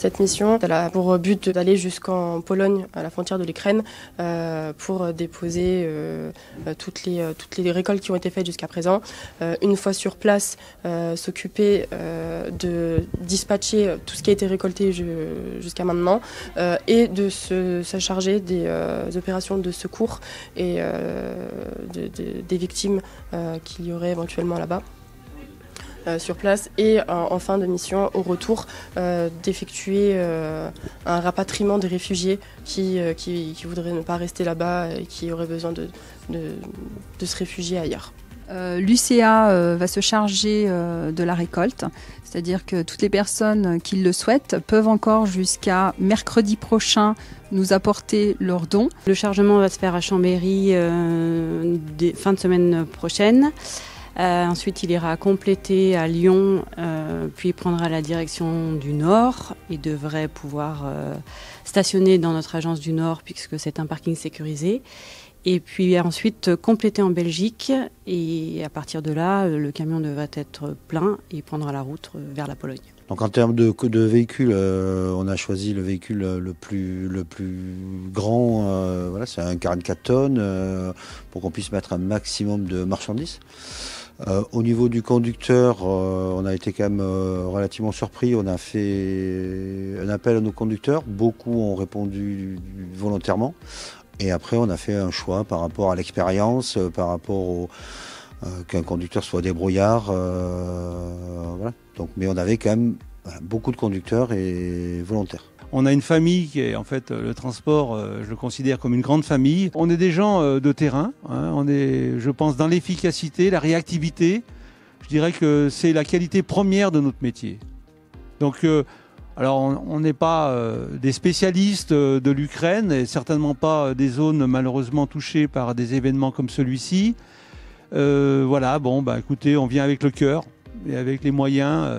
Cette mission, elle a pour but d'aller jusqu'en Pologne, à la frontière de l'Ukraine, pour déposer toutes les récoltes qui ont été faites jusqu'à présent. Une fois sur place, s'occuper de dispatcher tout ce qui a été récolté jusqu'à maintenant et de se charger des opérations de secours et des victimes qu'il y aurait éventuellement là-bas. Sur place et en fin de mission au retour d'effectuer un rapatriement des réfugiés qui voudraient ne pas rester là-bas et qui auraient besoin de se réfugier ailleurs. L'UCA va se charger de la récolte, c'est-à-dire que toutes les personnes qui le souhaitent peuvent encore jusqu'à mercredi prochain nous apporter leurs dons. Le chargement va se faire à Chambéry fin de semaine prochaine. Ensuite, il ira compléter à Lyon, puis prendra la direction du Nord et devrait pouvoir stationner dans notre agence du Nord puisque c'est un parking sécurisé. Et puis ensuite compléter en Belgique et à partir de là, le camion devrait être plein et prendra la route vers la Pologne. Donc en termes de véhicule, on a choisi le véhicule le plus grand, voilà, c'est un 44 tonnes pour qu'on puisse mettre un maximum de marchandises. Au niveau du conducteur, on a été quand même relativement surpris. On a fait un appel à nos conducteurs. Beaucoup ont répondu volontairement. Et après, on a fait un choix par rapport à l'expérience, par rapport qu'un conducteur soit débrouillard. Voilà. Donc, mais on avait quand même beaucoup de conducteurs et volontaires. On a une famille qui est, en fait, le transport, je le considère comme une grande famille. On est des gens de terrain, hein. On est, je pense, dans l'efficacité, la réactivité. Je dirais que c'est la qualité première de notre métier. Donc, alors on n'est pas des spécialistes de l'Ukraine et certainement pas des zones malheureusement touchées par des événements comme celui-ci. Voilà, bon, bah écoutez, on vient avec le cœur. Et avec les moyens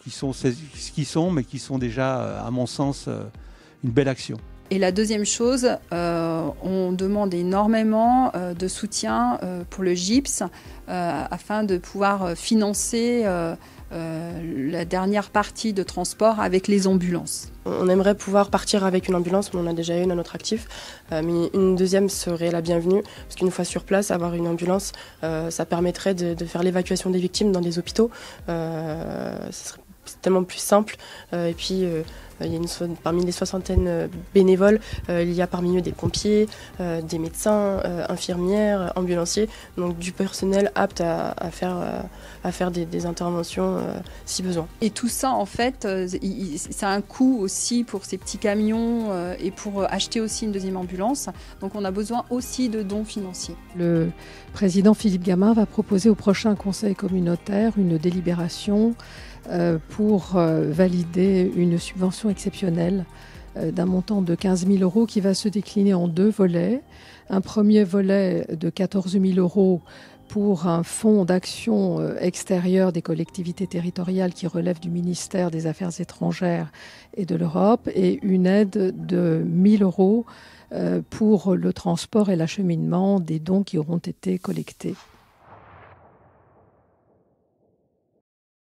qui sont ce qu'ils sont, mais qui sont déjà, à mon sens, une belle action. Et la deuxième chose, on demande énormément de soutien pour le GIPS afin de pouvoir financer la dernière partie de transport avec les ambulances. On aimerait pouvoir partir avec une ambulance, on en a déjà une à notre actif, mais une deuxième serait la bienvenue, parce qu'une fois sur place, avoir une ambulance, ça permettrait de faire l'évacuation des victimes dans des hôpitaux. C'est tellement plus simple. Et puis, il y a parmi les soixantaines bénévoles, il y a parmi eux des pompiers, des médecins, infirmières, ambulanciers, donc du personnel apte à faire des interventions si besoin. Et tout ça, en fait, ça a un coût aussi pour ces petits camions et pour acheter aussi une deuxième ambulance. Donc on a besoin aussi de dons financiers. Le président Philippe Gamin va proposer au prochain conseil communautaire une délibération pour valider une subvention exceptionnelle d'un montant de 15 000 € qui va se décliner en deux volets. Un premier volet de 14 000 € pour un fonds d'action extérieure des collectivités territoriales qui relève du ministère des Affaires étrangères et de l'Europe et une aide de 1 000 € pour le transport et l'acheminement des dons qui auront été collectés.